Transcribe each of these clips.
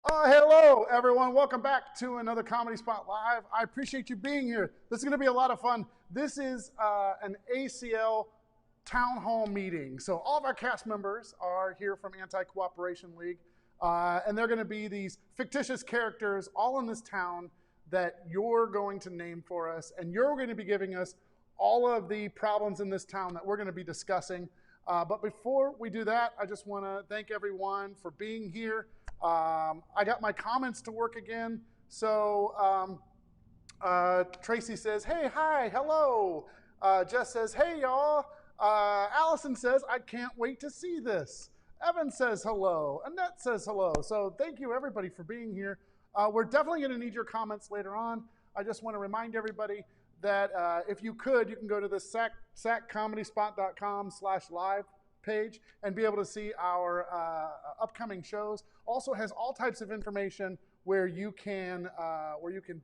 Hello, everyone. Welcome back to another Comedy Spot Live. I appreciate you being here. This is going to be a lot of fun. This is an ACL town hall meeting. So all of our cast members are here from Anti-Cooperation League, and they're going to be these fictitious characters all in this town that you're going to name for us, and you're going to be giving us all of the problems in this town that we're going to be discussing. But before we do that, I just want to thank everyone for being here. I got my comments to work again. So Tracy says, hey, hi, hello. Jess says, hey, y'all. Allison says, I can't wait to see this. Evan says hello. Annette says hello. So thank you, everybody, for being here. We're definitely going to need your comments later on. I just want to remind everybody that if you could, you can go to the saccomedyspot.com/live page and be able to see our upcoming shows. Also has all types of information where you can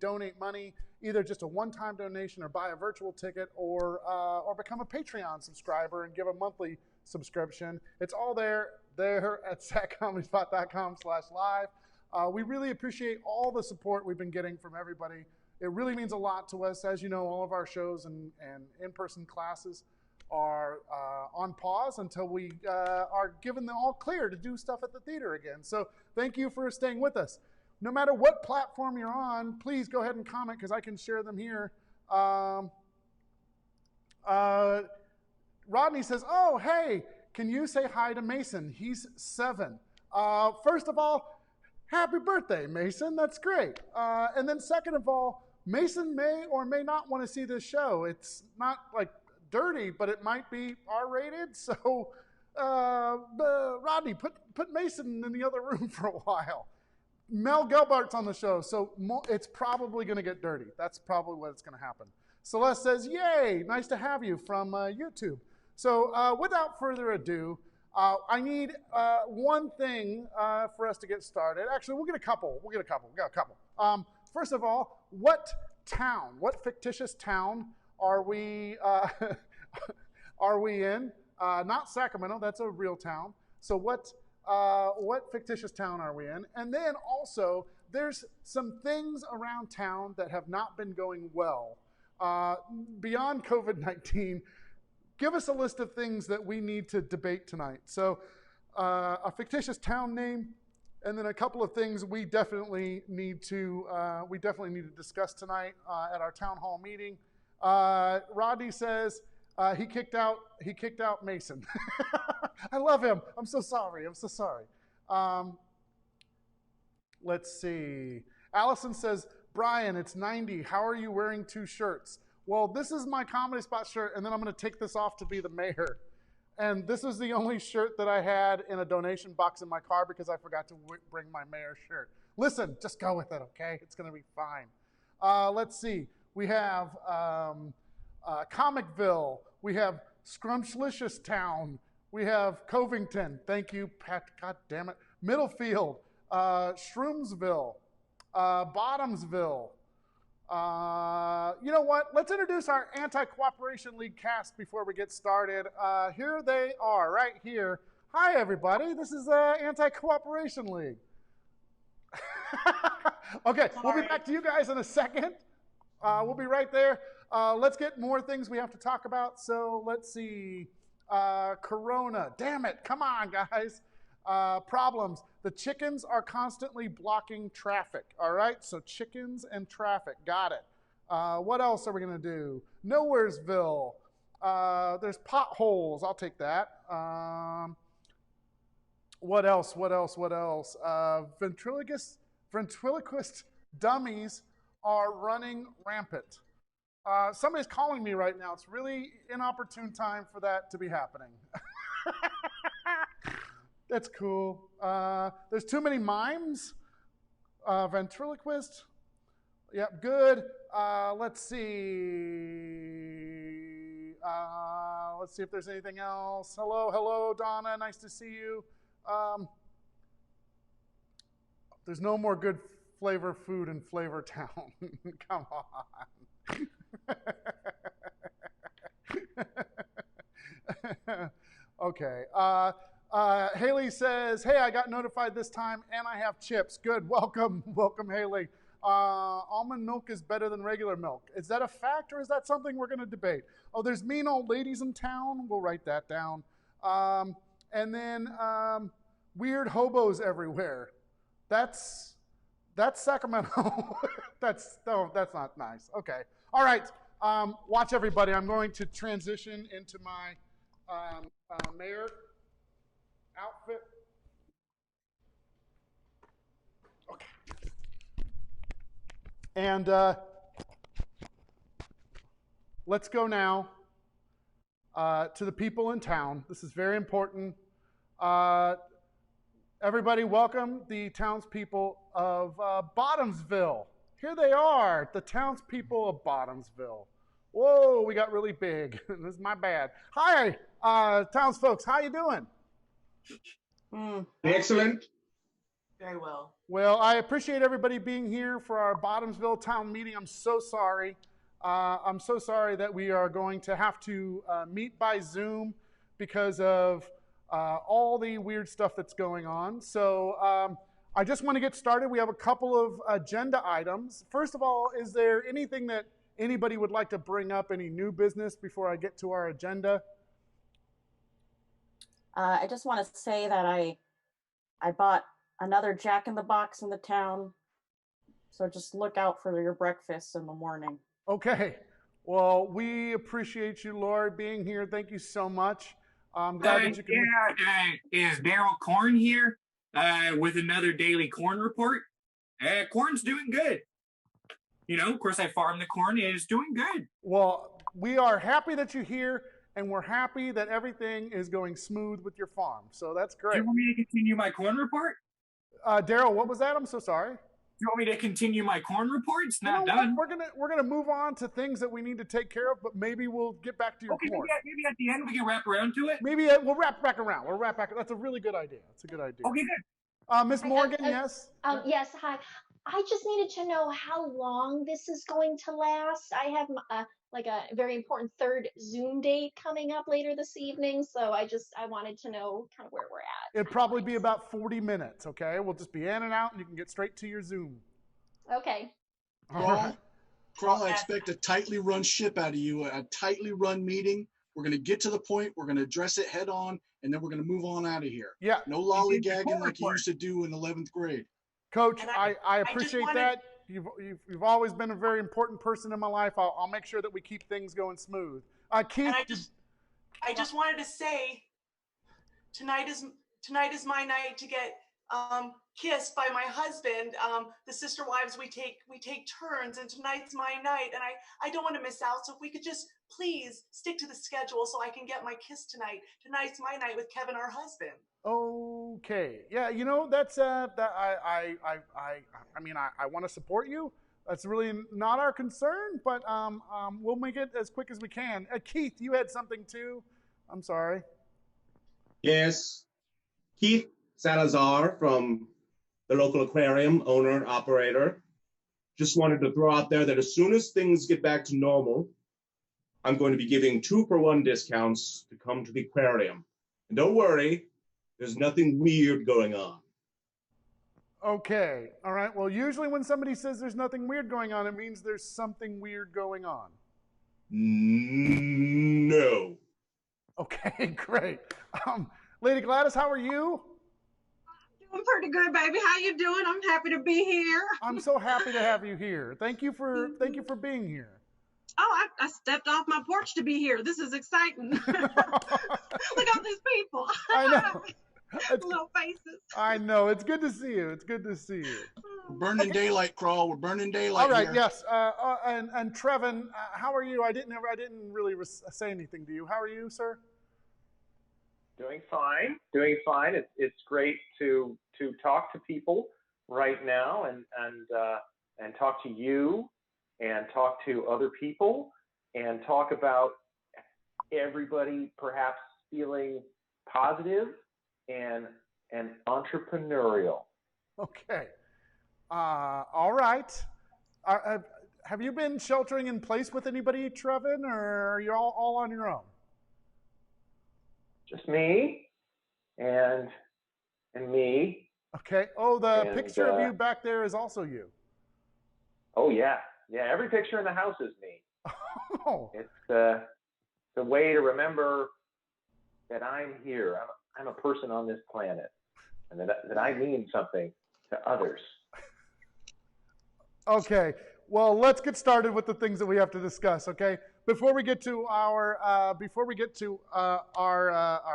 donate money, either just a one-time donation or buy a virtual ticket, or become a Patreon subscriber and give a monthly subscription. It's all there at saccomedyspot.com/live. We really appreciate all the support we've been getting from everybody. It really means a lot to us. As you know, all of our shows and in-person classes are on pause until we are given the all clear to do stuff at the theater again. So thank you for staying with us. No matter what platform you're on, please go ahead and comment because I can share them here. Rodney says, oh, hey, can you say hi to Mason? He's 7. First of all, happy birthday, Mason. That's great. And then second of all, Mason may or may not want to see this show. It's not like dirty, but it might be R-rated. So, Rodney, put Mason in the other room for a while. Mel Gelbart's on the show, so it's probably going to get dirty. That's probably what's going to happen. Celeste says, yay, nice to have you from YouTube. So without further ado, I need one thing for us to get started. Actually, we'll get a couple. We got a couple. First of all, what fictitious town are we in? Not Sacramento, that's a real town. So what fictitious town are we in? And then also, there's some things around town that have not been going well. Beyond COVID-19, give us a list of things that we need to debate tonight. So a fictitious town name, and then a couple of things we definitely need to discuss tonight at our town hall meeting. Rodney says he kicked out Mason. I love him. I'm so sorry. Let's see. Allison says, Brian, it's 90. How are you wearing 2 shirts? Well, this is my Comedy Spot shirt, and then I'm going to take this off to be the mayor. And this is the only shirt that I had in a donation box in my car because I forgot to bring my mayor shirt. Listen, just go with it, okay? It's going to be fine. Let's see. We have Comicville. We have Scrumptious Town. We have Covington. Thank you, Pat. God damn it. Middlefield. Shroomsville. Bottomsville. You know what? Let's introduce our Anti-Cooperation League cast before we get started. Here they are, right here. Hi, everybody. This is Anti-Cooperation League. Okay, we'll be back to you guys in a second. We'll be right there. Let's get more things we have to talk about. So let's see. Corona. Damn it. Come on, guys. Problems. The chickens are constantly blocking traffic. All right, so chickens and traffic. Got it. What else are we going to do? Nowheresville. There's potholes. I'll take that. What else? Ventriloquist dummies are running rampant. Somebody's calling me right now. It's really inopportune time for that to be happening. That's cool. There's too many mimes. Ventriloquist. Yep, good. Let's see. Let's see if there's anything else. Hello, Donna. Nice to see you. There's no more good flavor food in Flavor Town. Come on. Okay. Haley says, hey, I got notified this time and I have chips. Good, welcome, welcome, Haley. Almond milk is better than regular milk. Is that a fact or is that something we're going to debate? Oh, there's mean old ladies in town. We'll write that down. And then weird hobos everywhere. That's Sacramento. that's not nice. Okay. All right. Watch everybody. I'm going to transition into my mayor outfit. Okay. And let's go now to the people in town. This is very important. Everybody, welcome the townspeople of Bottomsville. Here they are, the townspeople of Bottomsville. Whoa, we got really big. This is my bad. Hi, townsfolks. How you doing? Excellent. Very well. Well, I appreciate everybody being here for our Bottomsville town meeting. I'm so sorry. I'm so sorry that we are going to have to meet by Zoom because of all the weird stuff that's going on. So I just want to get started. We have a couple of agenda items. First of all, is there anything that anybody would like to bring up, any new business before I get to our agenda? I just want to say that I bought another Jack in the Box in the town. So just look out for your breakfast in the morning. Okay. Well, we appreciate you, Laura, being here. Thank you so much. I'm glad that you can... Is Daryl Corn here with another daily corn report? Corn's doing good. You know, of course, I farm the corn. It is doing good. Well, we are happy that you're here, and we're happy that everything is going smooth with your farm. So that's great. Do you want me to continue my corn report? Daryl, what was that? I'm so sorry. You want me to continue my corn report? It's not done. We're gonna move on to things that we need to take care of, but maybe we'll get back to your corn. Maybe at the end we can wrap around to it. Maybe we'll wrap back around. We'll wrap back. That's a really good idea. That's a good idea. Okay, good. Miss Morgan, yes. Yes. Hi. I just needed to know how long this is going to last. I have like a very important third Zoom date coming up later this evening, so I wanted to know kind of where we're at. It'd probably be about 40 minutes. Okay, we'll just be in and out, and you can get straight to your Zoom. Okay. Crawl, I expect a tightly run ship out of you, a tightly run meeting. We're going to get to the point. We're going to address it head on, and then we're going to move on out of here. Yeah. No lollygagging like you used to do in 11th grade. Coach, I appreciate that. You've always been a very important person in my life. I'll make sure that we keep things going smooth. Keith, I just wanted to say, tonight is my night to get kissed by my husband. The sister wives, we take turns, and tonight's my night, and I don't want to miss out. So if we could just please stick to the schedule so I can get my kiss tonight. Tonight's my night with Kevin, our husband. Okay. Yeah, you know, that's I mean, I want to support you. That's really not our concern, but we'll make it as quick as we can. Keith, you had something too. I'm sorry. Yes. Keith Salazar from the local aquarium, owner and operator. Just wanted to throw out there that as soon as things get back to normal, I'm going to be giving 2-for-1 discounts to come to the aquarium. And don't worry, there's nothing weird going on. Okay. All right. Well, usually when somebody says there's nothing weird going on, it means there's something weird going on. No. Okay, great. Lady Gladys, how are you? I'm pretty good, baby. How you doing? I'm happy to be here. I'm so happy to have you here. Thank you for being here. Oh, I stepped off my porch to be here. This is exciting. Look at all these people. I know. Little faces. I know. It's good to see you. It's good to see you. We're burning daylight, Crawl. We're burning daylight. All right. Here. Yes. And Trevin, how are you? I didn't really say anything to you. How are you, sir? Doing fine. Doing fine. It's great to talk to people right now and talk to you and talk to other people and talk about everybody perhaps feeling positive and entrepreneurial. Okay. All right. Have you been sheltering in place with anybody, Trevin, or are you all on your own? Just me. and me. Okay. Oh, the And, picture of you back there is also you. Oh yeah, yeah. Every picture in the house is me. Oh. It's a way to remember that I'm here. I'm a person on this planet, and that I mean something to others. Okay. Well, let's get started with the things that we have to discuss. Okay. Before we get to our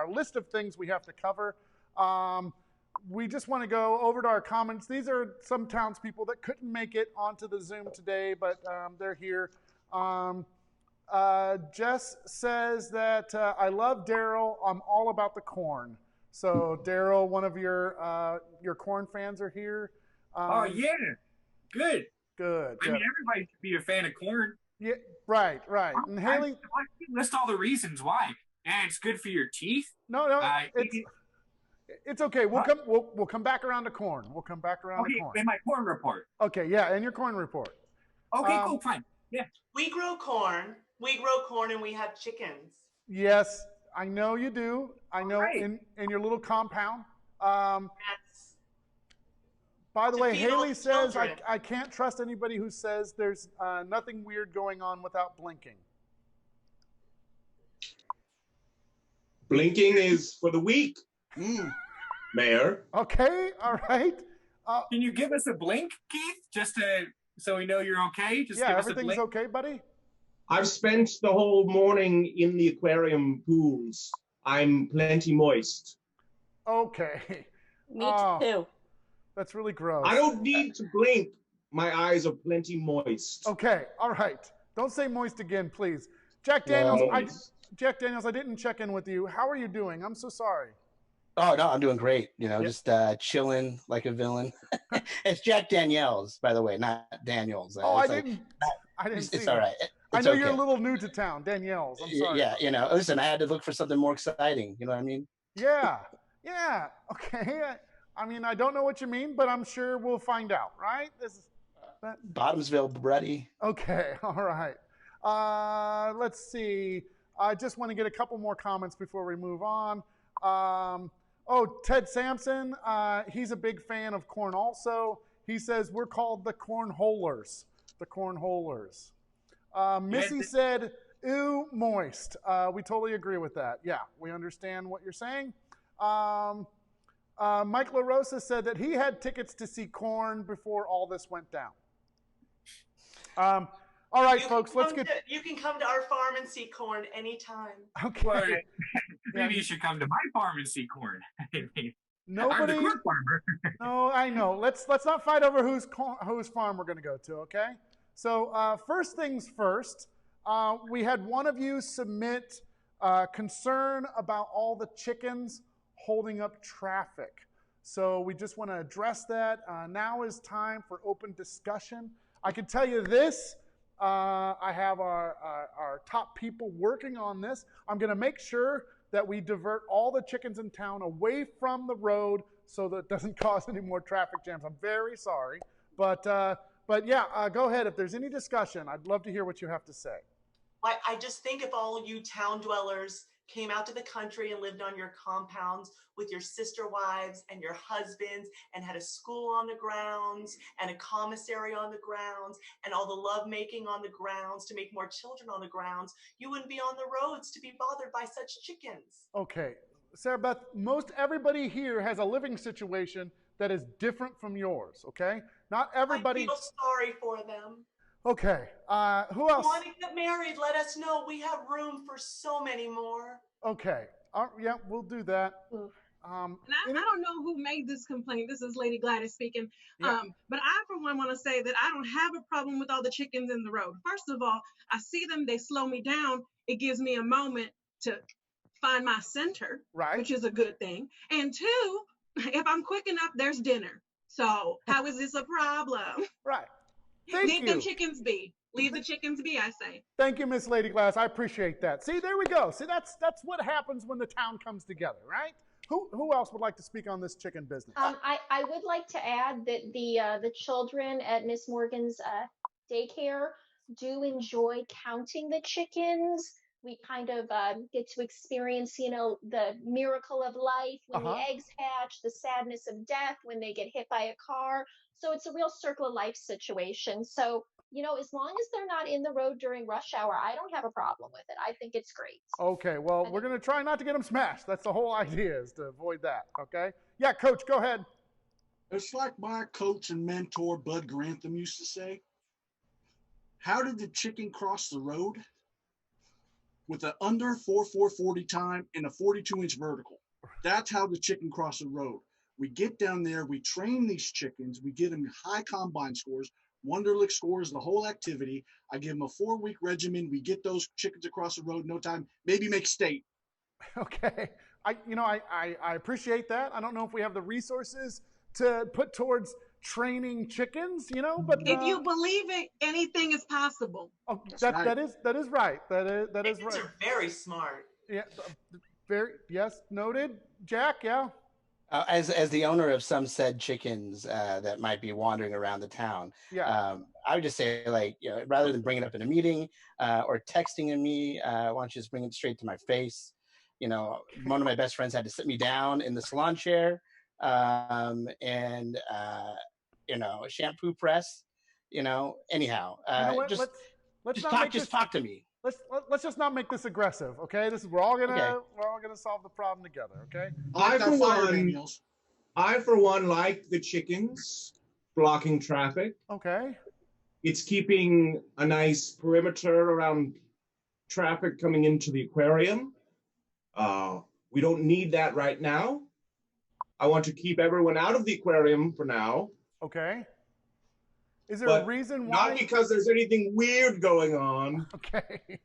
list of things we have to cover, we just want to go over to our comments. These are some townspeople that couldn't make it onto the Zoom today, but they're here. Jess says that I love Daryl. I'm all about the corn. So Daryl, one of your corn fans are here. Oh yeah, good. Good. I mean, everybody should be a fan of corn. Yeah, right. And Haley, I list all the reasons why. And it's good for your teeth. No, it's okay. We'll come back around to corn. We'll come back around to corn. In my corn report. Okay, yeah, in your corn report. Okay, cool, fine. Yeah. We grow corn, and we have chickens. Yes, I know you do. I know right. in your little compound. That's By the way, feed all Haley the says children. I can't trust anybody who says there's nothing weird going on without blinking. Blinking is for the weak, Mayor. Okay, all right. Can you give us a blink, Keith, so we know you're okay? Just Yeah, give us a everything's blink. okay, buddy? I've spent the whole morning in the aquarium pools. I'm plenty moist. Okay. Me too. That's really gross. I don't need to blink. My eyes are plenty moist. Okay, all right. Don't say moist again, please. Jack Daniels, I didn't check in with you. How are you doing? I'm so sorry. Oh, no, I'm doing great. Just chilling like a villain. It's Jack Daniels, by the way, not Daniels. I didn't see It's that. all right. I know okay. you're a little new to town, Daniels. I'm sorry. Yeah, listen, I had to look for something more exciting. You know what I mean? Yeah, okay. I mean, I don't know what you mean, but I'm sure we'll find out, right? Bottomsville, buddy. Okay, all right. Let's see. I just want to get a couple more comments before we move on. Ted Sampson, he's a big fan of corn also. He says we're called the cornholers. The cornholers. Missy said, ew, moist. We totally agree with that. Yeah, we understand what you're saying. Mike LaRosa said that he had tickets to see corn before all this went down. All right, folks, let's get... You can come to our farm and see corn anytime. Okay. Maybe you should come to my farm and see corn. Nobody... I'm the corn farmer. No, I know. Let's not fight over whose farm we're going to go to, okay? So first things first, we had one of you submit concern about all the chickens holding up traffic. So we just want to address that. Now is time for open discussion. I can tell you this. I have our top people working on this. I'm going to make sure that we divert all the chickens in town away from the road so that it doesn't cause any more traffic jams. I'm very sorry. But yeah, go ahead. If there's any discussion, I'd love to hear what you have to say. I just think if all you town dwellers came out to the country and lived on your compounds with your sister wives and your husbands and had a school on the grounds and a commissary on the grounds and all the lovemaking on the grounds to make more children on the grounds, you wouldn't be on the roads to be bothered by such chickens. Okay. Sarah Beth, most everybody here has a living situation that is different from yours, okay? Not everybody... I feel sorry for them. Okay. Who else? If you want to get married, let us know. We have room for so many more. Okay. Yeah, we'll do that. I don't know who made this complaint. This is Lady Gladys speaking. Yeah. But I, for one, want to say that I don't have a problem with all the chickens in the road. First of all, I see them. They slow me down. It gives me a moment to find my center, right, which is a good thing. And two, if I'm quick enough, there's dinner. So how is this a problem? Right. Leave the chickens be. Leave the chickens be, I say. Thank you, Miss Lady Glass. I appreciate that. See, there we go. See, that's what happens when the town comes together, right? Who else would like to speak on this chicken business? I would like to add that the children at Miss Morgan's daycare do enjoy counting the chickens we kind of get to experience, the miracle of life when the eggs hatch, the sadness of death when they get hit by a car. So it's a real circle of life situation. So, as long as they're not in the road during rush hour, I don't have a problem with it. I think it's great. Okay, well, we're going to try not to get them smashed. That's the whole idea, is to avoid that, okay? Yeah, Coach, go ahead. It's like my coach and mentor, Bud Grantham, used to say, how did the chicken cross the road? With an under 4:40 time and a 42-inch vertical. That's how the chicken crossed the road. We get down there, we train these chickens, we get them high combine scores, Wonderlic scores, the whole activity. I give them a 4-week regimen. We get those chickens across the road in no time, maybe make state. Okay. I appreciate that. I don't know if we have the resources to put towards training chickens, but if you believe it, anything is possible. Oh, that is right. That is Chickens right. are very smart. Yeah, yes, noted. Jack, yeah. As the owner of some said chickens that might be wandering around the town, I would just say, rather than bring it up in a meeting or texting me, why don't you just bring it straight to my face? One of my best friends had to sit me down in the salon chair and a shampoo press. Anyhow, just talk to me. Let's just not make this aggressive, okay? We're all gonna solve the problem together, okay? I for one like the chickens blocking traffic. Okay. It's keeping a nice perimeter around traffic coming into the aquarium. We don't need that right now. I want to keep everyone out of the aquarium for now. Okay. Is there a reason why? Not because there's anything weird going on. Okay.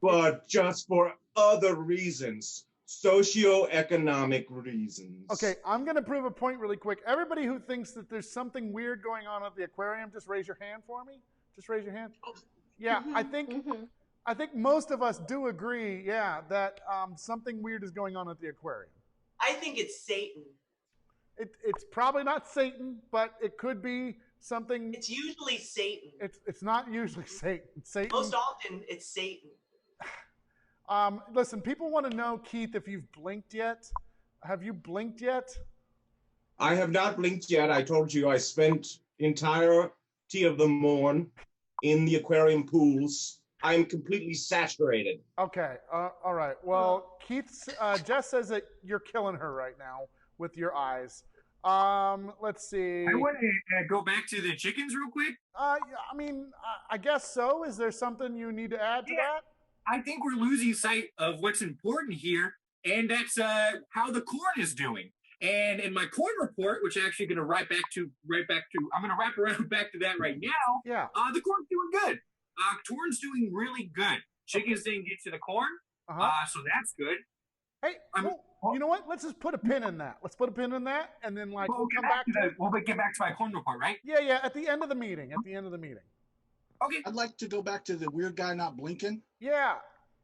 But just for other reasons, socioeconomic reasons. Okay, I'm going to prove a point really quick. Everybody who thinks that there's something weird going on at the aquarium, just raise your hand for me. Just raise your hand. Yeah, I think most of us do agree, that something weird is going on at the aquarium. I think it's Satan. It's probably not Satan, but it could be something. It's usually Satan. It's not usually Satan. It's Satan. Most often, it's Satan. Listen, people want to know, Keith, if you've blinked yet. Have you blinked yet? I have not blinked yet. I told you I spent the entirety of the morn in the aquarium pools. I am completely saturated. Okay. All right. Well, Jess says that you're killing her right now with your eyes. Let's see. I want to go back to the chickens real quick. I guess so. Is there something you need to add to that? I think we're losing sight of what's important here, and that's how the corn is doing. And in my corn report, which I'm actually going to wrap around back to that right now. Yeah. The corn's doing good. Corn's doing really good. Chickens didn't get to the corn, so that's good. Hey, you know what? Let's just put a pin in that. Let's put a pin in that, and then we'll come back to we'll get back to my corn report, right? Yeah. At the end of the meeting. Okay. I'd like to go back to the weird guy not blinking. Yeah.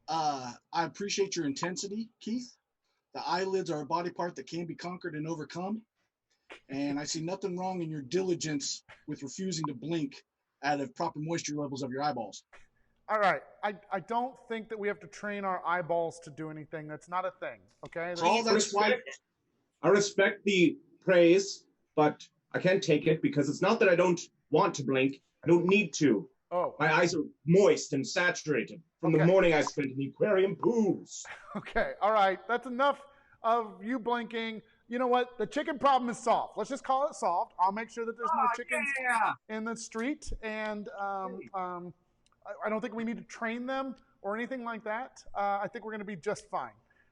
I appreciate your intensity, Keith. The eyelids are a body part that can be conquered and overcome. And I see nothing wrong in your diligence with refusing to blink out of proper moisture levels of your eyeballs. All right. I don't think that we have to train our eyeballs to do anything. That's not a thing. Okay? I respect the praise, but I can't take it because it's not that I don't want to blink. I don't need to. Oh. My eyes are moist and saturated from the morning I spent in the aquarium pools. Okay. All right. That's enough of you blinking. You know what? The chicken problem is solved. Let's just call it solved. I'll make sure that there's no chickens in the street. And I don't think we need to train them or anything like that. I think we're going to be just fine.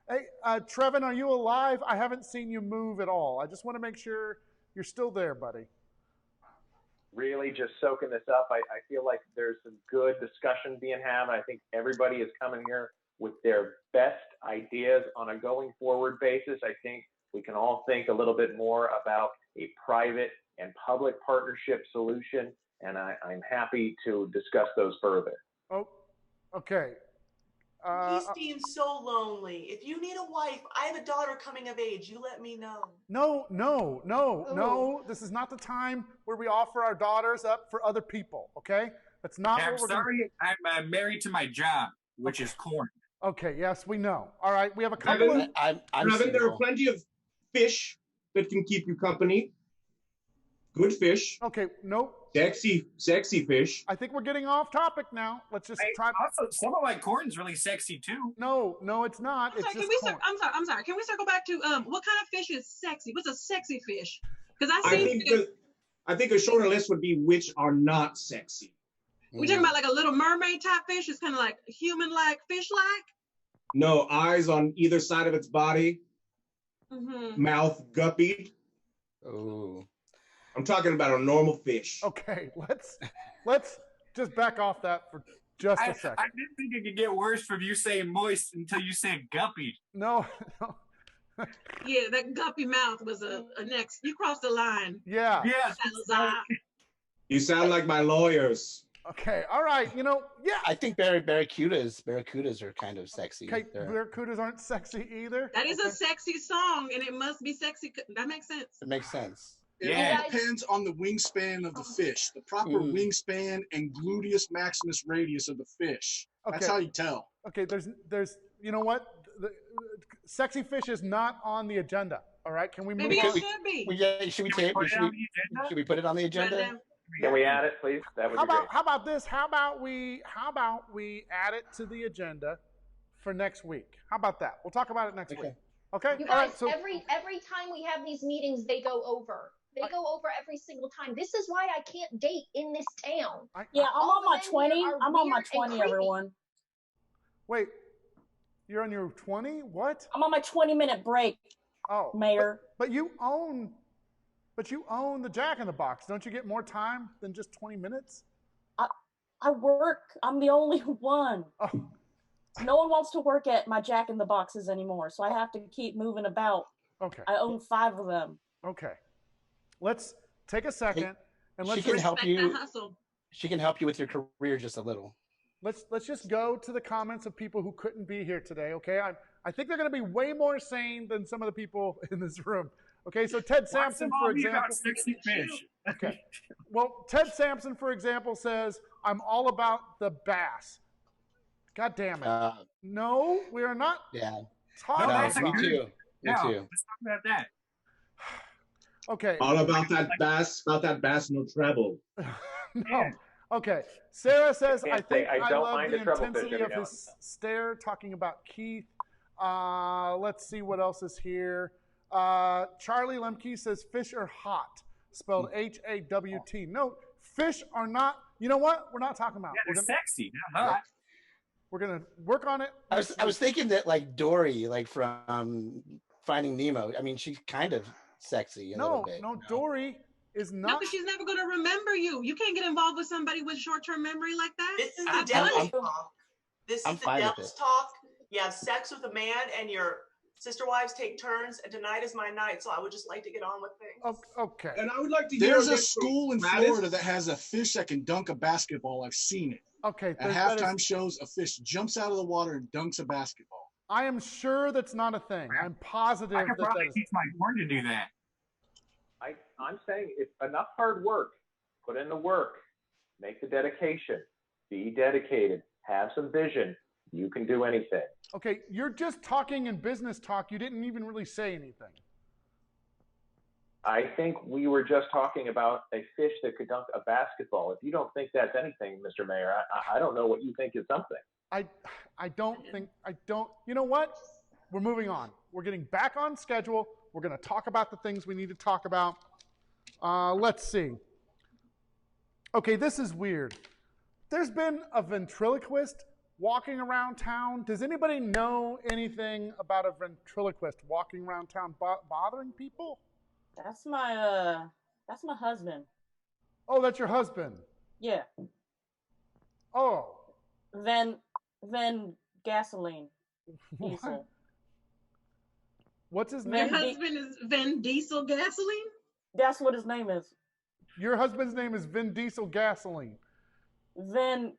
Hey, Trevin, are you alive? I haven't seen you move at all. I just want to make sure you're still there, buddy. Really just soaking this up. I feel like there's some good discussion being had. I think everybody is coming here with their best ideas on a going forward basis. I think we can all think a little bit more about a private and public partnership solution, and I'm happy to discuss those further. Oh, okay. He seems so lonely. If you need a wife, I have a daughter coming of age. You let me know. No. This is not the time where we offer our daughters up for other people, okay? That's not what we're sorry. I'm married to my job. which is corn. Okay, yes, we know. All right, we have a couple of... I'm Evan, there are single. plenty of fish that can keep you company. Good fish. Okay, nope. Sexy fish. I think we're getting off topic now. Let's just try... Also, some of my corn's really sexy, too. No, it's not. I'm sorry, I'm sorry. Can we circle back to what kind of fish is sexy? What's a sexy fish? Because I think a shorter list would be which are not sexy. We talking about like a Little Mermaid type fish? It's kind of like human-like, fish-like? No, eyes on either side of its body. Mouth guppied. Oh. I'm talking about a normal fish. Okay, let's just back off that for just a second. I didn't think it could get worse from you saying moist until you said guppy. No. Yeah, that guppy mouth was a next. You crossed the line. Yeah. You sound like my lawyers. Okay, all right. Yeah. I think barracudas are kind of sexy. Okay, barracudas aren't sexy either. That is a sexy song, and it must be sexy. That makes sense. It makes sense. It all depends on the wingspan of the fish, the proper wingspan and gluteus maximus radius of the fish. Okay. That's how you tell. Okay, there's you know what? The sexy fish is not on the agenda. All right, can we move Maybe on? it should be. Should we put it on the agenda? Can we add it, please? That would be great. How about this? How about we add it to the agenda for next week? How about that? We'll talk about it next week. Okay. You All guys, right. So every time we have these meetings, they go over. They go over every single time. This is why I can't date in this town. Yeah, I'm on my 20. are I'm on my weird and 20, creepy. everyone. Wait, you're on your 20? What? I'm on my 20-minute break. Oh, Mayor. But you own the Jack in the Box. Don't you get more time than just 20 minutes? I work. I'm the only one. Oh. No one wants to work at my Jack in the Boxes anymore, so I have to keep moving about. Okay. I own 5 of them. Okay. Let's take a second and let's She can help you. Hustle. She can help you with your career just a little. Let's just go to the comments of people who couldn't be here today. Okay. I think they're going to be way more sane than some of the people in this room. Okay. So Ted Sampson, for example. Sexy fish. Okay. Well, Ted Sampson, for example, says, "I'm all about the bass." God damn it. No, we are not. Yeah. Talking about me too. Me No, too. let's talk about that. Okay. All about that bass, no treble. No. Okay. Sarah says, I think I don't love mind the a treble fish intensity every of now his stare, talking about Keith. Let's see what else is here. Charlie Lemke says, fish are hot, spelled Hawt. No, fish are not. You know what? We're not talking about. Yeah, they're sexy. They're hot. We're going to work on it. I was thinking that like Dory, like from Finding Nemo. I mean, she's kind of sexy a little bit. No, Dory is not. No, because she's never going to remember you. You can't get involved with somebody with short-term memory like that. This is the devil's talk. This is I'm the fine with devil's it. talk. You have sex with a man and your sister wives take turns, and tonight is my night, so I would just like to get on with things. Okay. And I would like to There's hear a school in Gladys. Florida that has a fish that can dunk a basketball. I've seen it. Okay. At halftime shows, a fish jumps out of the water and dunks a basketball. I am sure that's not a thing. I'm positive I could that probably is. teach my corn to do that. I'm saying it's enough hard work. Put in the work. Make the dedication. Be dedicated. Have some vision. You can do anything. Okay, you're just talking in business talk. You didn't even really say anything. I think we were just talking about a fish that could dunk a basketball. If you don't think that's anything, Mr. Mayor, I don't know what you think is something. I don't think, you know what? We're moving on. We're getting back on schedule. We're going to talk about the things we need to talk about. Let's see. Okay, this is weird. There's been a ventriloquist walking around town. Does anybody know anything about a ventriloquist walking around town bothering people? That's my husband. Oh, that's your husband. Yeah. Oh. Then gasoline. Diesel. What's his Your name? husband is Vin Diesel Gasoline? That's what his name is. Your husband's name is Vin Diesel Gasoline. Vin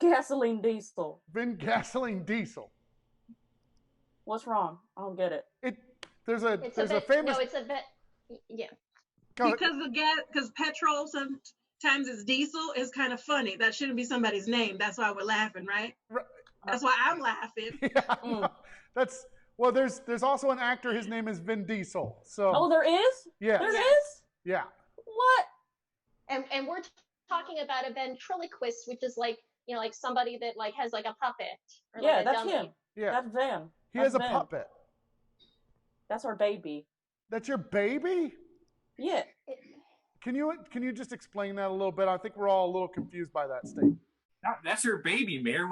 Gasoline Diesel. Vin Gasoline Diesel. What's wrong? I don't get it. There's a famous. No, it's a vet. Yeah. Because petrol sometimes is diesel is kind of funny. That shouldn't be somebody's name. That's why we're laughing, right? That's why I'm laughing. Yeah, that's well. There's also an actor. His name is Vin Diesel. So. Oh, there is. Yeah. There is. Yeah. What? And we're talking about a ventriloquist, which is like, you know, like somebody that like has like a puppet. Or Yeah, like a that's dummy. him. Yeah. That's Van. He That's has a Van. puppet. That's our baby. That's your baby? Yeah. Can you just explain that a little bit? I think we're all a little confused by that statement. That's her baby, Mayor.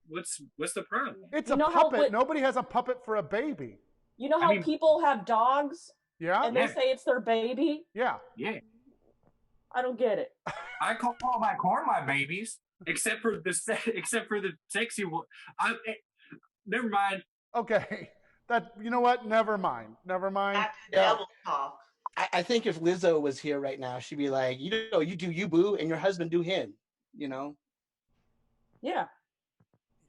What's the problem? It's a puppet. Nobody has a puppet for a baby. You know how people have dogs? Yeah. And they say it's their baby? Yeah. Yeah. I don't get it. I call my corn my babies, except for the sexy one. Never mind. Okay. You know what? Never mind. That's devil talk. I think if Lizzo was here right now, she'd be like, you know, you do you, boo, and your husband do him. You know. Yeah.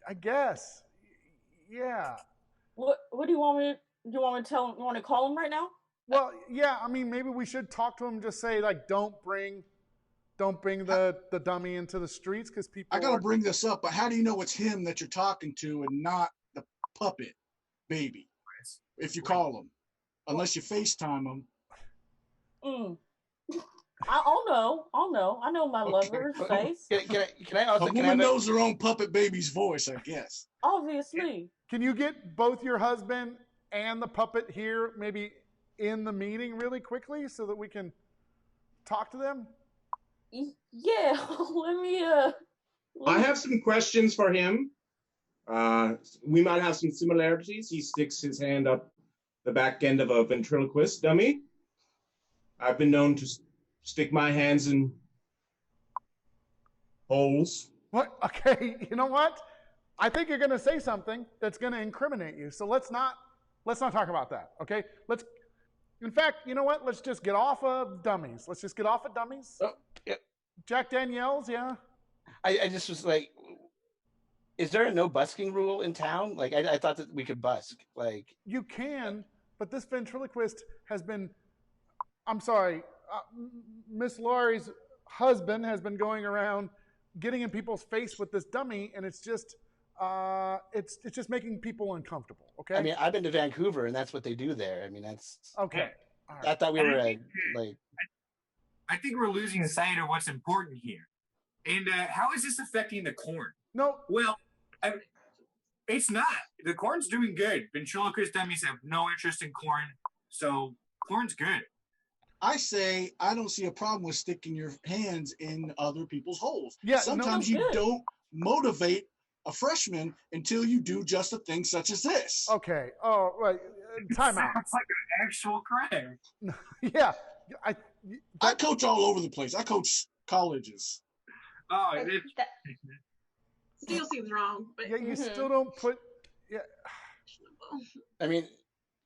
I guess. Yeah. What do you want me? Do you want me to tell him? You want to call him right now? Well, yeah. I mean, maybe we should talk to him. Just say like, don't bring the dummy into the streets because people. I gotta bring this up, but how do you know it's him that you're talking to and not the puppet baby? If you call him, unless you FaceTime him. I'll know. I know my lover's face. Can I also? A woman knows her own puppet baby's voice, I guess. Obviously. Can you get both your husband and the puppet here, maybe in the meeting, really quickly, so that we can talk to them? Yeah. Let me. I have some questions for him. We might have some similarities. He sticks his hand up the back end of a ventriloquist dummy. I've been known to stick my hands in holes. What? Okay, you know what? I think you're going to say something that's going to incriminate you. So let's not talk about that. Okay? In fact, you know what? Let's just get off of dummies. Let's just get off of dummies. Oh, yeah. Jack Daniels, yeah. I just was like, is there a no busking rule in town? Like, I thought that we could busk. Like, you can, but this ventriloquist has been. I'm sorry, Miss Laurie's husband has been going around getting in people's face with this dummy, and it's just making people uncomfortable. Okay. I mean, I've been to Vancouver, and that's what they do there. I mean, that's okay. Right. I thought we were I think we're losing sight of what's important here. And how is this affecting the corn? No. Well, it's not. The corn's doing good. Ventriloquist dummies have no interest in corn, so corn's good. I say I don't see a problem with sticking your hands in other people's holes. Yeah, sometimes you don't motivate a freshman until you do just a thing such as this. Okay. Oh, right. Time out. It's like an actual crime. Yeah. I coach all over the place. I coach colleges. Oh, still seems wrong. But yeah, you still don't put. Yeah. I mean,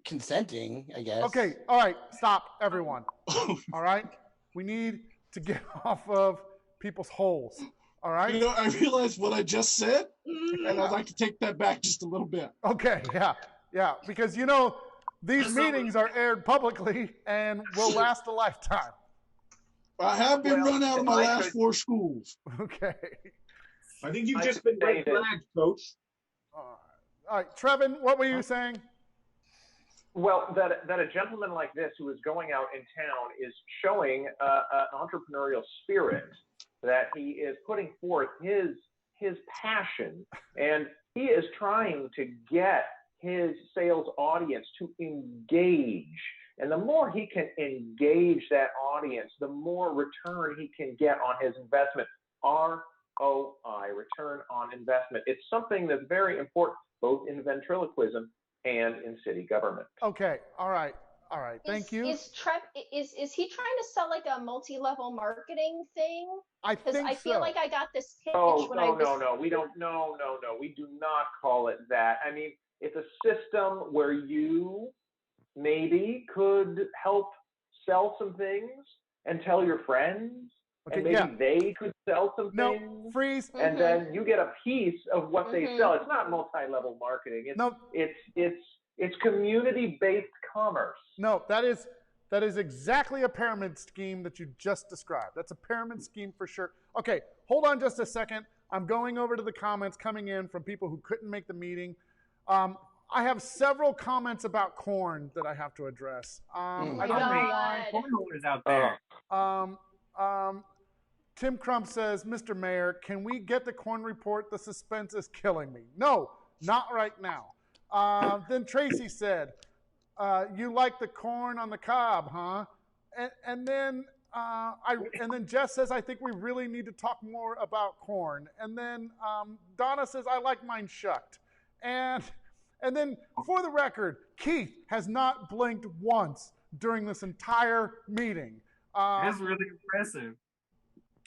consenting, I guess. Okay. All right. Stop, everyone. All right. We need to get off of people's holes. All right. You know, I realized what I just said, and I'd like to take that back just a little bit. Okay. Yeah. Yeah. Because you know these meetings are aired publicly and will last a lifetime. I have been run out of my last 4 schools. Okay. I think you've just been red flagged, Coach. All right, Trevin, what were you saying? Well, that a gentleman like this who is going out in town is showing an entrepreneurial spirit, that he is putting forth his passion, and he is trying to get his sales audience to engage. And the more he can engage that audience, the more return he can get on his investment. ROI, return on investment. It's something that's very important, both in ventriloquism and in city government. Okay. All right. Thank you. Is he trying to sell like a multi-level marketing thing? Because I feel like I got this pitch No, we don't. No. We do not call it that. I mean, it's a system where you maybe could help sell some things and tell your friends, and maybe they could sell some things. No, freeze. And then you get a piece of what they sell. It's not multi-level marketing. It's community-based commerce. No, that is exactly a pyramid scheme that you just described. That's a pyramid scheme for sure. Okay, hold on just a second. I'm going over to the comments coming in from people who couldn't make the meeting. I have several comments about corn that I have to address. I don't know why. Cornholers out there. Tim Crump says, Mr. Mayor, can we get the corn report? The suspense is killing me. No, not right now. Then Tracy said, you like the corn on the cob, huh? And then Jess says, I think we really need to talk more about corn. And then Donna says, I like mine shucked. And then, for the record, Keith has not blinked once during this entire meeting. That's really impressive.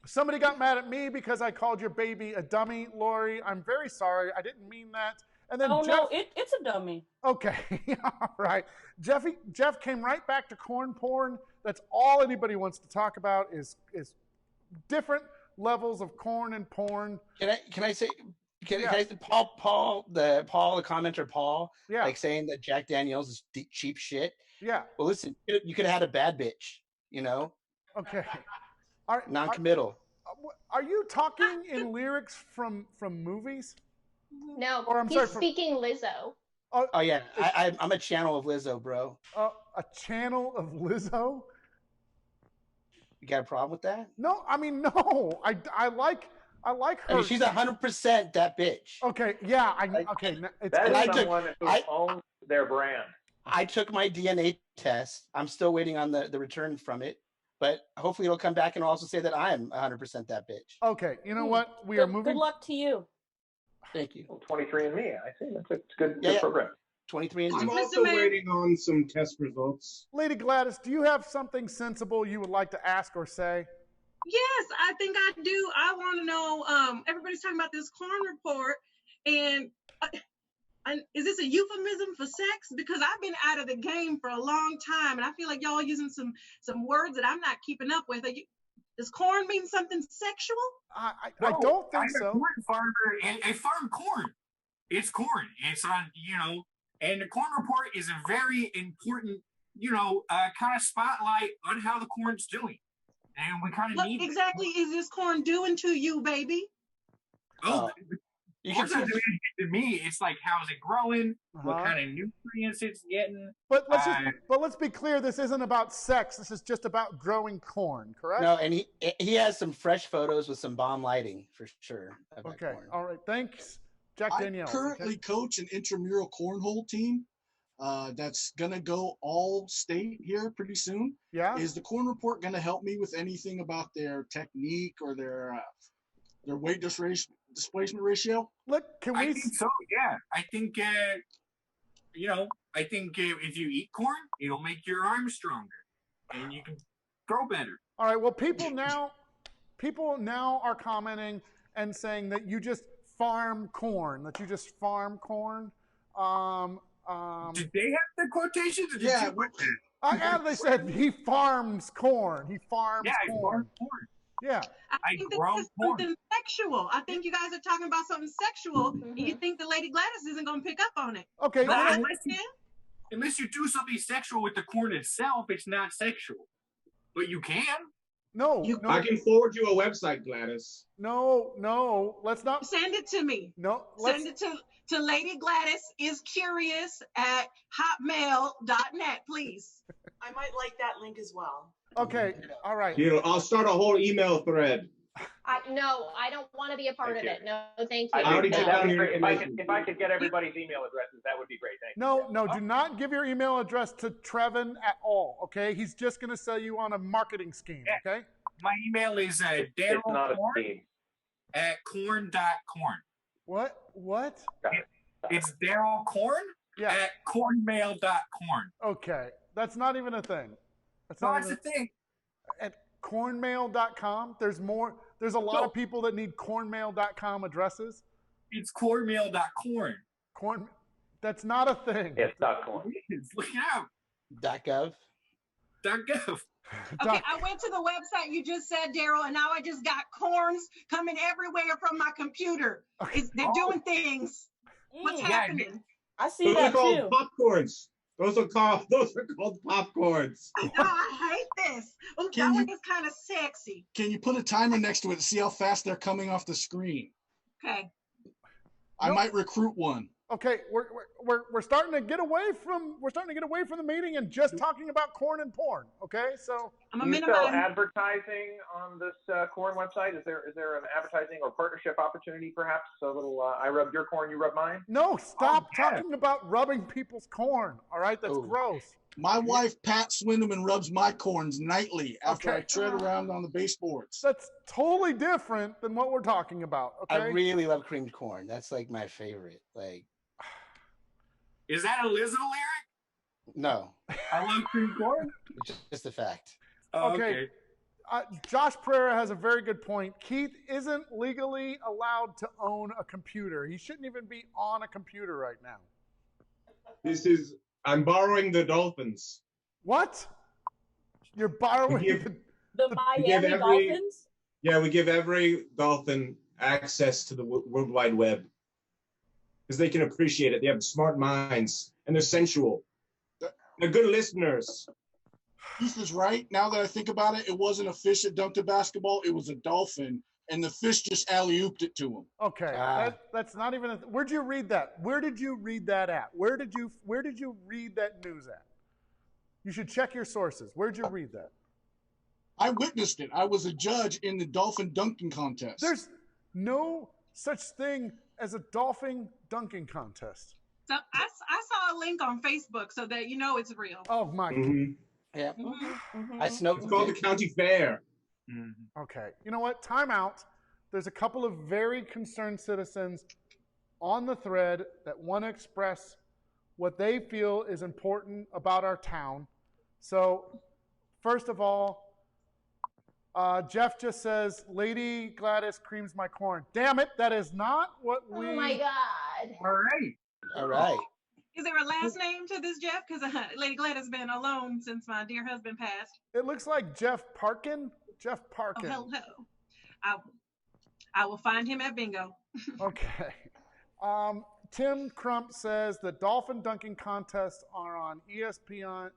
Somebody got mad at me because I called your baby a dummy, Lori. I'm very sorry. I didn't mean that. And then no, it's a dummy. Okay, all right. Jeff came right back to corn porn. That's all anybody wants to talk about is different levels of corn and porn. Can I say Paul, the commenter Paul, like saying that Jack Daniels is cheap shit. Yeah. Well, listen, you could have had a bad bitch, you know. Okay. Non-committal. Are you talking in lyrics from movies? No, or he's speaking Lizzo. Oh yeah, I'm a channel of Lizzo, bro. A channel of Lizzo? You got a problem with that? No, I mean no. I like her. I mean, she's 100% that bitch. Okay, yeah. That is someone who owns their brand. I took my DNA test. I'm still waiting on the return from it, but hopefully it'll come back and also say that I am 100% that bitch. Okay, you know what? We are moving. Good luck to you. Thank you. 23andMe. I see. That's a good program. 23andMe. I'm also waiting on some test results. Lady Gladys, do you have something sensible you would like to ask or say? Yes, I think I do. I want to know, everybody's talking about this corn report, and is this a euphemism for sex? Because I've been out of the game for a long time, and I feel like y'all using some words that I'm not keeping up with. Does corn mean something sexual? I don't think so. I'm a corn farmer, and I farm corn. It's corn. It's on, and the corn report is a very important, kind of spotlight on how the corn's doing. And we kind of need. What exactly is this corn doing to you, baby? You can doing to me. It's like, how is it growing? What kind of nutrients it's getting? But let's be clear. This isn't about sex. This is just about growing corn, correct? No, and he has some fresh photos with some bomb lighting for sure. Okay, corn. All right. Thanks, Jack Danielle. I currently coach an intramural cornhole team. That's gonna go all state here pretty soon. Yeah. Is the corn report gonna help me with anything about their technique or their weight displacement ratio? Look, I think so. Yeah, I think if you eat corn, it'll make your arms stronger, and you can grow better. All right. Well, people now are commenting and saying that you just farm corn. Did they have the quotations? Or yeah. They said he farms corn. He farms corn. He farms corn. Yeah. I think this is something sexual. I think you guys are talking about something sexual, and you think the Lady Gladys isn't going to pick up on it. Okay. Unless you do something sexual with the corn itself, it's not sexual. But you can. No. I can forward you a website, Gladys. No. Let's not. Send it to me. No. Send it to Lady Gladys is curious at hotmail.net, please. I might like that link as well. Okay, all right. I'll start a whole email thread. No, I don't want to be a part of it. No, thank you. I already got down your information. If I could get everybody's email addresses, that would be great. Thank you. No, do not give your email address to Trevin at all, okay? He's just going to sell you on a marketing scheme, okay? My email is darylcorn at corn.corn. What? It's Daryl Corn at cornmail.corn. Okay, that's not even a thing. That's the thing. At cornmail.com, there's a lot of people that need cornmail.com addresses. It's cornmail.corn. That's not a thing. It's .corn. Look it up. .gov. .gov. Okay, I went to the website you just said, Daryl, and now I just got corns coming everywhere from my computer. They're doing things. What's happening? I see that too. Those are called popcorns. Those are called popcorns. No, I hate this. That one is kind of sexy. Can you put a timer next to it to see how fast they're coming off the screen? Okay. I might recruit one. Okay, we're starting to get away from the meeting and just talking about corn and porn. Okay, so do you sell advertising on this corn website? Is there an advertising or partnership opportunity, perhaps? So a little, I rub your corn, you rub mine. No, stop talking about rubbing people's corn. All right, that's gross. My wife Pat Swindeman rubs my corns nightly after I tread around on the baseboards. That's totally different than what we're talking about. Okay. I really love creamed corn. That's like my favorite. Like, is that a Lizzo lyric? No. I love creamed corn. Just a fact. Oh, okay. Josh Pereira has a very good point. Keith isn't legally allowed to own a computer. He shouldn't even be on a computer right now. I'm borrowing the Dolphins. What? You're borrowing the Miami Dolphins? Yeah, we give every Dolphin access to the World Wide Web because they can appreciate it. They have smart minds and they're sensual. They're good listeners. Keith is right. Now that I think about it, it wasn't a fish that dunked a basketball. It was a dolphin, and the fish just alley-ooped it to him. Okay, that's not even. Where'd you read that? Where did you read that at? Where did you read that news at? You should check your sources. Where'd you read that? I witnessed it. I was a judge in the dolphin dunking contest. There's no such thing as a dolphin dunking contest. So I saw a link on Facebook so that you know it's real. Oh my. Mm-hmm. Yeah. Mm-hmm. I snowed. It's called the county fair. Mm-hmm. Okay. You know what? Time out. There's a couple of very concerned citizens on the thread that want to express what they feel is important about our town. So, first of all, Jeff just says, Lady Gladys creams my corn. Damn it, that is not what we... Oh my God. All right. Is there a last name to this, Jeff? Because Lady Gladys has been alone since my dear husband passed. It looks like Jeff Parkin. Jeff Parkin. Oh, hello. I will find him at bingo. Okay. Tim Crump says the dolphin dunking contests are on ESPN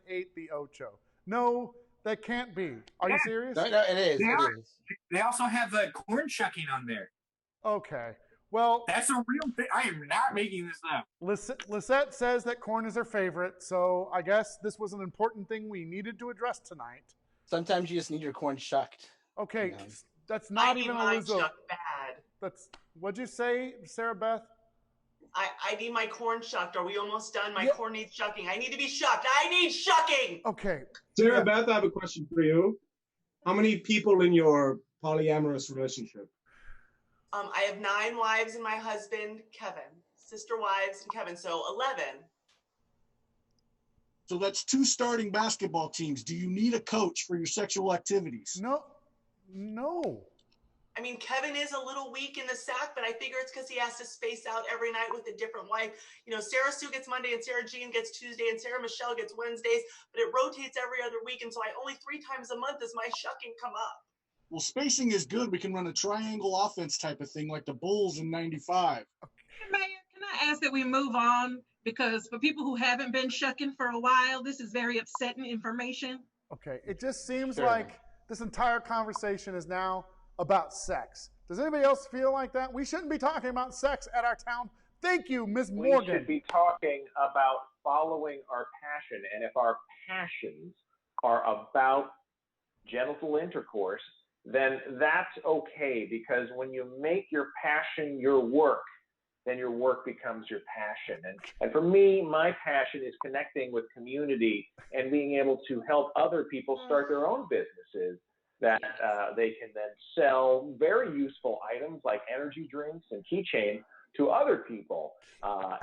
8 The Ocho. No, that can't be. Are you serious? No, it is. They also have corn shucking on there. Okay. Well, that's a real thing. I am not making this up. Lisette says that corn is her favorite, so I guess this was an important thing we needed to address tonight. Sometimes you just need your corn shucked. Okay, you know? That's not even a Lizzo. Shucked bad. What'd you say, Sarah Beth? I need my corn shucked. Are we almost done? My corn needs shucking. I need to be shucked. I need shucking. Okay. Sarah Beth, I have a question for you. How many people in your polyamorous relationship? I have 9 wives and my husband, Kevin. Sister wives and Kevin, so 11. So that's 2 starting basketball teams. Do you need a coach for your sexual activities? No. I mean, Kevin is a little weak in the sack, but I figure it's because he has to space out every night with a different wife. You know, Sarah Sue gets Monday and Sarah Jean gets Tuesday and Sarah Michelle gets Wednesdays, but it rotates every other week. And so I only 3 times a month does my shucking come up. Well, spacing is good. We can run a triangle offense type of thing like the Bulls in '95. Mayor, can I ask that we move on? Because for people who haven't been shucking for a while, this is very upsetting information. Okay, it just seems like this entire conversation is now about sex. Does anybody else feel like that? We shouldn't be talking about sex at our town. Thank you, Ms. Morgan. We should be talking about following our passion. And if our passions are about genital intercourse, then that's okay, because when you make your passion your work, then your work becomes your passion. And for me, my passion is connecting with community and being able to help other people start their own businesses that they can then sell very useful items like energy drinks and keychains to other people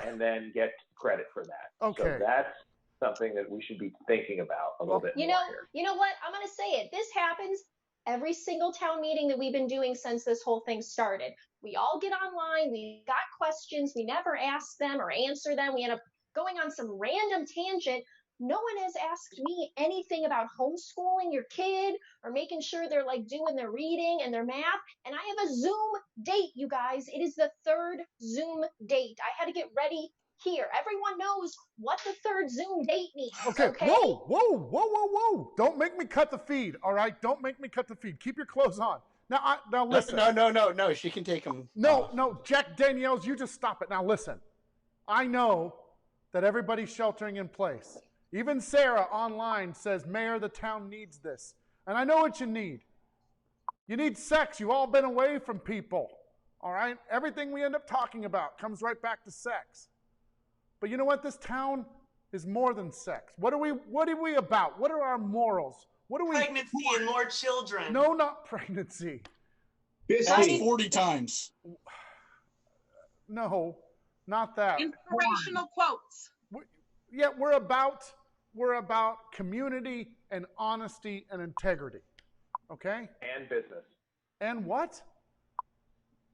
and then get credit for that. Okay. So that's something that we should be thinking about a little bit more here. You know what? I'm going to say it. This happens every single town meeting that we've been doing since this whole thing started. We all get online. We got questions. We never ask them or answer them. We end up going on some random tangent. No one has asked me anything about homeschooling your kid or making sure they're like doing their reading and their math. And I have a Zoom date, you guys. It is the 3rd Zoom date. I had to get ready here. Everyone knows what the 3rd Zoom date means. Okay. Whoa. Don't make me cut the feed, all right? Don't make me cut the feed. Keep your clothes on. Now listen. No. She can take them. No, Jack Daniels, you just stop it. Now listen. I know that everybody's sheltering in place. Even Sarah online says, Mayor, the town needs this. And I know what you need. You need sex. You've all been away from people. All right? Everything we end up talking about comes right back to sex. But you know what? This town is more than sex. What are we about? What are our morals? What are we? Pregnancy and more children. No, not pregnancy. That's 40 times. No, not that. Inspirational quotes. Yeah, we're about community and honesty and integrity. Okay? And business. And what?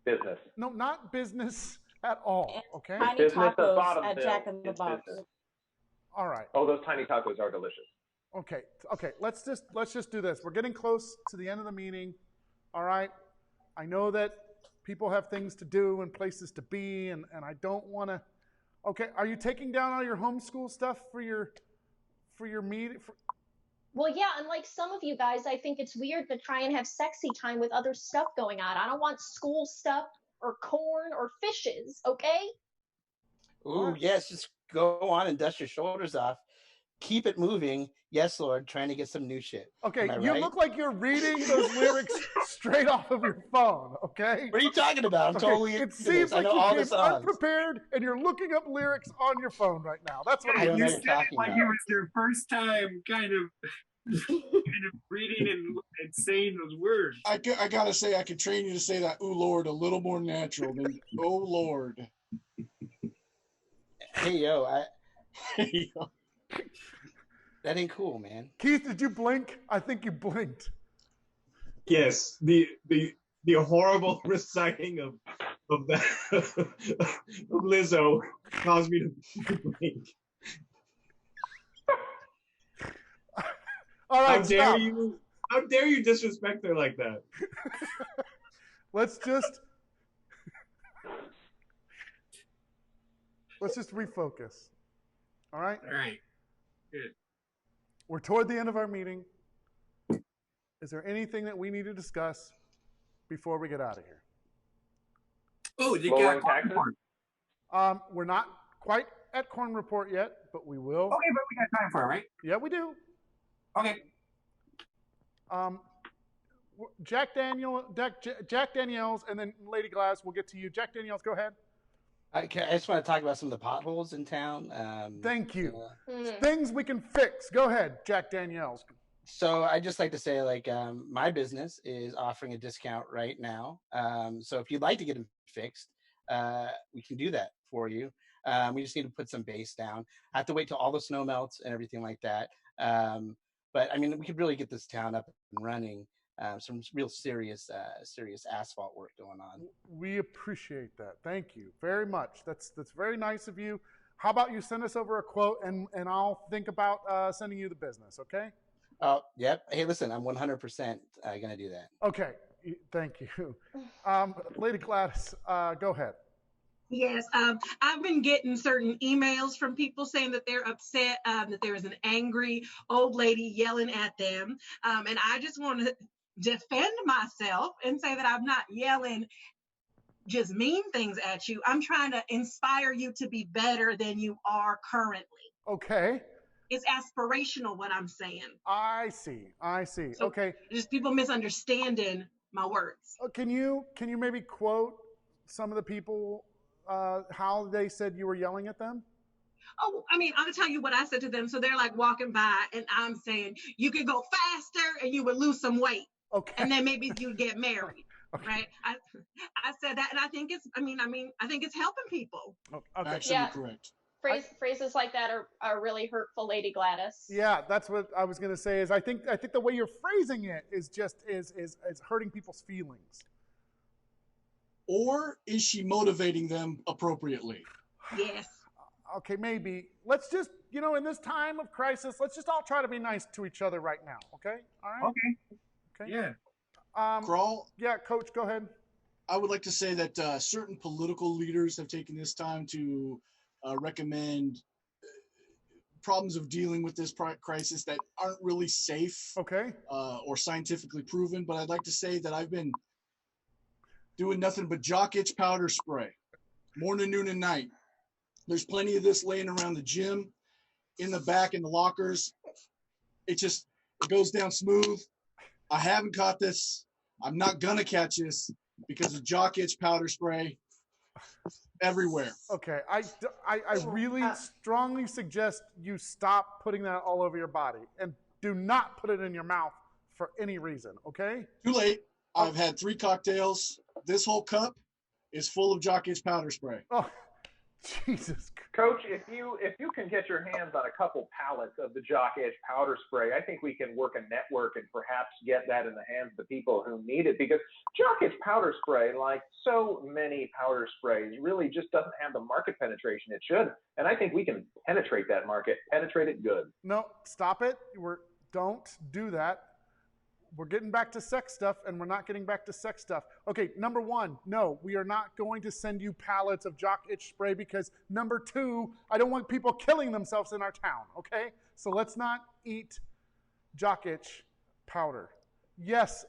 Business. No, not business at all. Okay? Tiny Business tacos at Jack in the it's Box. business. All right. Oh, those tiny tacos are delicious. Okay. Let's just do this. We're getting close to the end of the meeting. All right. I know that people have things to do and places to be, and I don't want to. Okay. Are you taking down all your homeschool stuff for your meeting? Well, yeah, unlike some of you guys, I think it's weird to try and have sexy time with other stuff going on. I don't want school stuff or corn or fishes, okay? Ooh, yes, just go on and dust your shoulders off. Keep it moving. Yes, Lord, trying to get some new shit. Okay, you right? Look like you're reading those lyrics straight off of your phone, okay? What are you talking about? I'm totally It seems like you came unprepared and you're looking up lyrics on your phone right now. That's what you said it like it was your first time kind of reading and saying those words. I gotta say, I could train you to say that "Ooh Lord" a little more natural than "Oh Lord." Hey yo, that ain't cool, man. Keith, did you blink? I think you blinked. Yes, the horrible reciting of that of Lizzo caused me to blink. All right, how dare you disrespect her like that? Let's just refocus. All right? All right. Good. We're toward the end of our meeting. Is there anything that we need to discuss before we get out of here? Oh, you got taxes? We're not quite at corn report yet, but we will. Okay, but we got time for it, right? Yeah, we do. Okay. Jack Daniels, and then Lady Glass, we'll get to you. Jack Daniels, go ahead. I just want to talk about some of the potholes in town. Thank you. Things we can fix. Go ahead, Jack Daniels. So I just like to say, like, my business is offering a discount right now. So if you'd like to get them fixed, we can do that for you. We just need to put some base down. I have to wait till all the snow melts and everything like that. But I mean, we could really get this town up and running. Some real serious asphalt work going on. We appreciate that. Thank you very much. That's very nice of you. How about you send us over a quote and I'll think about sending you the business, okay? Oh, yep. Hey, listen, I'm 100% going to do that. Okay. Thank you. Lady Gladys, go ahead. Yes, I've been getting certain emails from people saying that they're upset, that there is an angry old lady yelling at them. And I just want to defend myself and say that I'm not yelling just mean things at you. I'm trying to inspire you to be better than you are currently. Okay. It's aspirational what I'm saying. I see. So okay. Just people misunderstanding my words. Can you maybe quote some of the people how they said you were yelling at them? Oh, I mean, I'll tell you what I said to them. So they're like walking by and I'm saying, you could go faster and you would lose some weight. Okay. And then maybe you'd get married. Okay. Right? I said that, and I think it's helping people. Okay. Absolutely correct. Phrases like that are really hurtful, Lady Gladys. Yeah, that's what I was going to say. Is I think the way you're phrasing it is just is hurting people's feelings. Or is she motivating them appropriately? Yes. Okay, maybe. Let's just, in this time of crisis, let's just all try to be nice to each other right now. Okay. All right. Okay. Yeah. Crawl. Yeah, Coach, go ahead. I would like to say that certain political leaders have taken this time to recommend problems of dealing with this crisis that aren't really safe, okay, or scientifically proven. But I'd like to say that I've been doing nothing but jock itch powder spray, morning, noon, and night. There's plenty of this laying around the gym, in the back, in the lockers. It goes down smooth. I haven't caught this. I'm not gonna catch this because of jock itch powder spray everywhere. Okay, I really strongly suggest you stop putting that all over your body and do not put it in your mouth for any reason, okay? Too late. I've had 3 cocktails. This whole cup is full of jock itch powder spray. Oh, Jesus. Coach, if you can get your hands on a couple pallets of the Jock Edge powder spray, I think we can work a network and perhaps get that in the hands of the people who need it, because Jock Edge powder spray, like so many powder sprays, really just doesn't have the market penetration it should. And I think we can penetrate that market, penetrate it good. No, stop it. Don't do that. We're getting back to sex stuff, and we're not getting back to sex stuff. Okay, number 1, no, we are not going to send you pallets of jock itch spray, because number 2, I don't want people killing themselves in our town, okay? So let's not eat jock itch powder. Yes.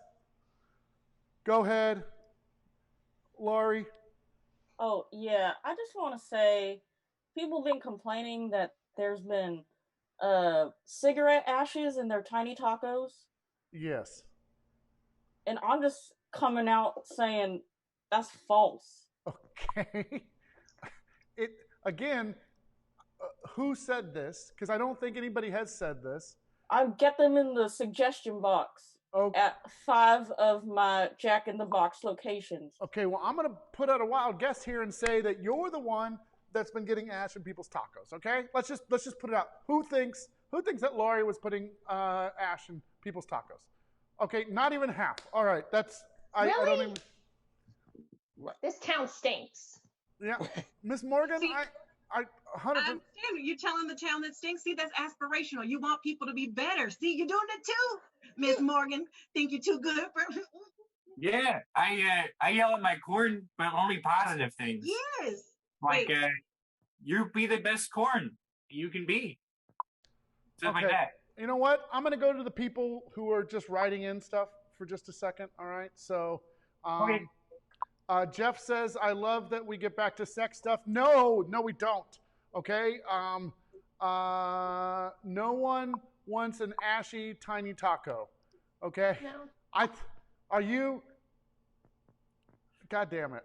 Go ahead, Laurie. Oh, yeah, I just want to say, people have been complaining that there's been cigarette ashes in their tiny tacos. Yes. And I'm just coming out saying that's false. Okay. Who said this? Because I don't think anybody has said this. I get them in the suggestion box at 5 of my Jack in the Box locations. Okay, well, I'm going to put out a wild guess here and say that you're the one that's been getting ash in people's tacos, okay? Let's just put it out. Who thinks that Laurie was putting ash in people's tacos? Okay, not even half. All right, that's Really? I don't even. This town stinks. Yeah, Miss Morgan, See, I 100%. You're telling the town that stinks. See, that's aspirational. You want people to be better. See, you're doing it too, Miss Morgan. Think you're too good for. Yeah, I yell at my corn, but only positive things. Yes. Like, you be the best corn you can be. Stuff like that. You know what? I'm going to go to the people who are just writing in stuff for just a second. All right. So, Okay. Jeff says, I love that we get back to sex stuff. No, we don't. Okay. No one wants an ashy, tiny taco. Okay. No. Are you? God damn it.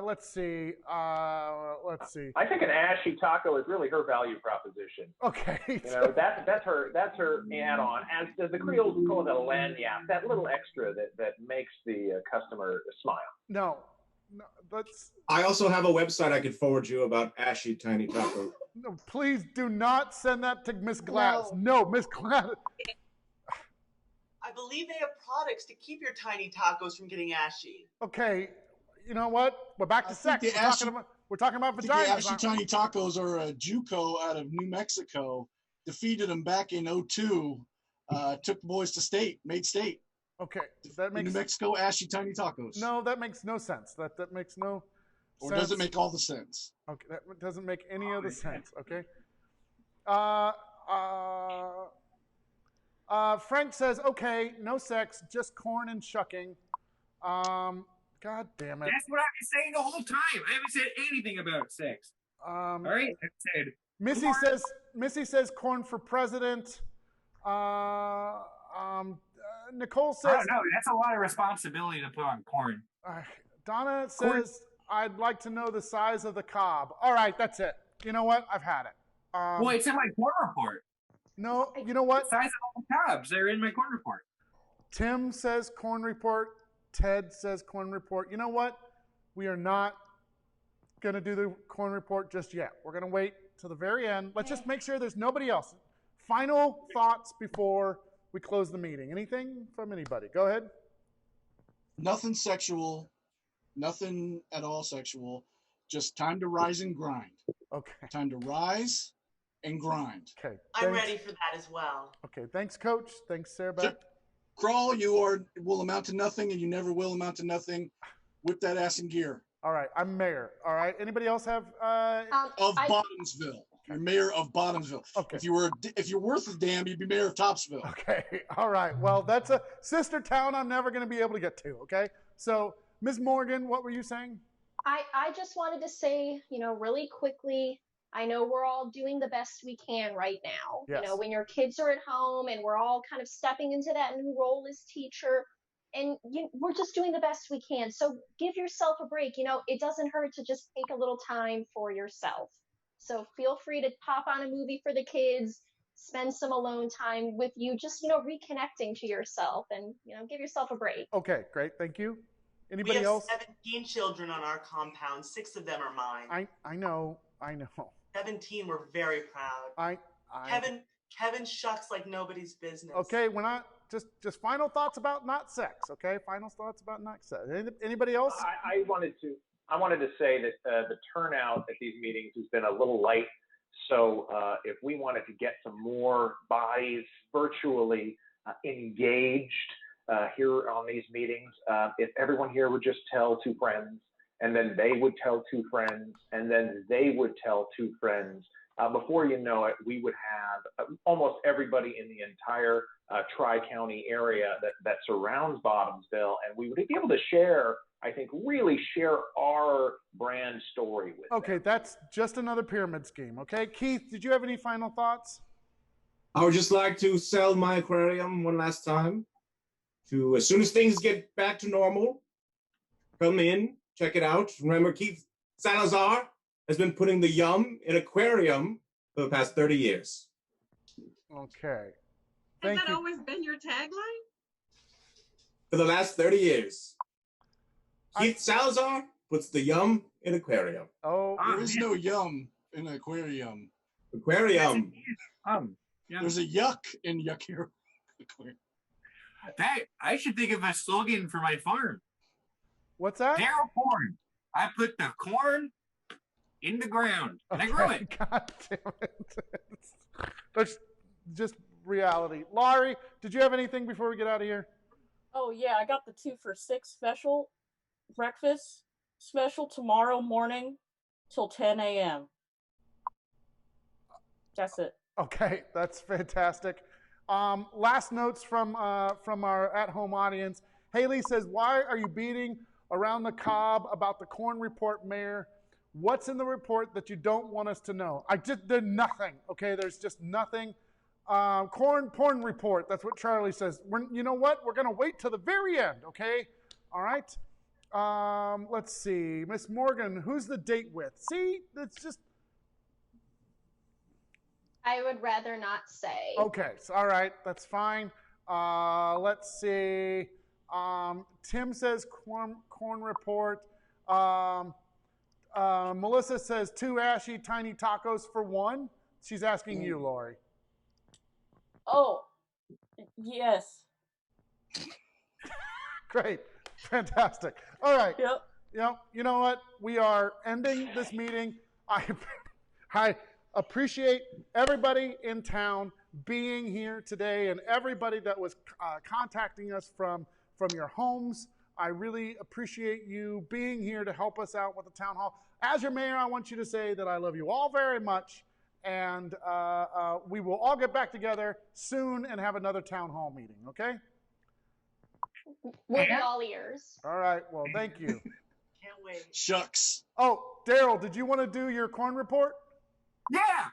Let's see. I think an ashy taco is really her value proposition. Okay. You know, that's her add-on. As the Creoles call it a lagniappe, that little extra that makes the customer smile. No, that's. I also have a website I could forward you about ashy tiny tacos. No, please do not send that to Miss Gladys. No, Miss Gladys. I believe they have products to keep your tiny tacos from getting ashy. Okay, you know what? We're back to sex. We're talking about vaginas. The ashy tiny tacos are a JUCO out of New Mexico. Defeated them back in 2002. Took the boys to state, made state. Okay, that makes New Mexico ashy tiny tacos. No, that makes no sense. That makes no. Or does it make all the sense? Okay, that doesn't make any of the sense. Okay. Frank says, okay, no sex, just corn and shucking. God damn it. That's what I've been saying the whole time. I haven't said anything about sex. All right, I said. Missy says corn for president. Nicole says. I don't know. That's a lot of responsibility to put on corn. Donna says, I'd like to know the size of the cob. All right, that's it. You know what? I've had it. Well, it's in my corn report. No, you know what? The size of all the cobs, they're in my corn report. Tim says corn report. Ted says corn report. You know what? We are not going to do the corn report just yet. We're going to wait till the very end. Let's just make sure there's nobody else. Final thoughts before we close the meeting. Anything from anybody? Go ahead. Nothing sexual. Nothing at all sexual. Just time to rise and grind. Okay. Time to rise and grind. Okay. I'm ready for that as well. Okay. Thanks, Coach. Thanks, Sarah Beth. Crawl, will amount to nothing, and you never will amount to nothing. Whip that ass in gear. All right. I'm mayor. All right. Anybody else have? Of Bottomsville. You're mayor of Bottomsville. Okay. If you're worth a damn, you'd be mayor of Topsville. Okay. All right. Well, that's a sister town I'm never going to be able to get to. Okay. So, Ms. Morgan, what were you saying? I just wanted to say, really quickly, I know we're all doing the best we can right now. Yes. When your kids are at home and we're all kind of stepping into that new role as teacher, and we're just doing the best we can. So give yourself a break. It doesn't hurt to just take a little time for yourself. So feel free to pop on a movie for the kids, spend some alone time with you, just, reconnecting to yourself and, give yourself a break. Okay, great. Thank you. Anybody we have else? 17 children on our compound. 6 of them are mine. I know. 17. We're very proud. Kevin shucks like nobody's business. Okay, we're not just final thoughts about not sex. Okay, final thoughts about not sex. Anybody else? I wanted to say that the turnout at these meetings has been a little light. So if we wanted to get some more bodies virtually engaged here on these meetings, if everyone here would just tell 2 friends, and then they would tell 2 friends, and then they would tell 2 friends. Before you know it, we would have almost everybody in the entire Tri-County area that surrounds Bottomsville, and we would be able to share, I think, really share our brand story with Okay, them. that's just another pyramid scheme. Okay, Keith, did you have any final thoughts? I would just like to sell my aquarium one last time. As soon as things get back to normal, come in, check it out. Remember, Keith Salazar has been putting the yum in aquarium for the past 30 years. Okay. Has that always been your tagline? For the last 30 years. Keith Salazar puts the yum in aquarium. Oh, there is no yum in an aquarium. Aquarium. There's a yuck in yuck here. I should think of a slogan for my farm. What's that? Daryl Corn. I put the corn in the ground and I grew it. God damn it. That's just reality. Laurie, did you have anything before we get out of here? Oh yeah, I got the 2 for $6 special breakfast special tomorrow morning till 10 a.m. That's it. Okay, that's fantastic. Last notes from our at-home audience. Haley says, "Why are you beating around the cob about the corn report, Mayor? What's in the report that you don't want us to know?" There's nothing. Okay, there's just nothing. Porn report. That's what Charlie says. You know what? We're gonna wait till the very end. Okay. All right. Let's see, Miss Morgan. Who's the date with? See, it's just. I would rather not say. Okay, so, all right, that's fine. Let's see. Tim says corn report. Melissa says 2 ashy tiny tacos for 1. She's asking you, Lori. Oh, yes. Great, fantastic. All right. Yep. You know what? We are ending this meeting. I appreciate everybody in town being here today and everybody that was contacting us from your homes. I really appreciate you being here to help us out with the town hall. As your mayor, I want you to say that I love you all very much, and we will all get back together soon and have another town hall meeting, okay? We'll be all ears. All right, well, thank you. Can't wait. Shucks. Oh, Daryl, did you want to do your corn report? Yeah.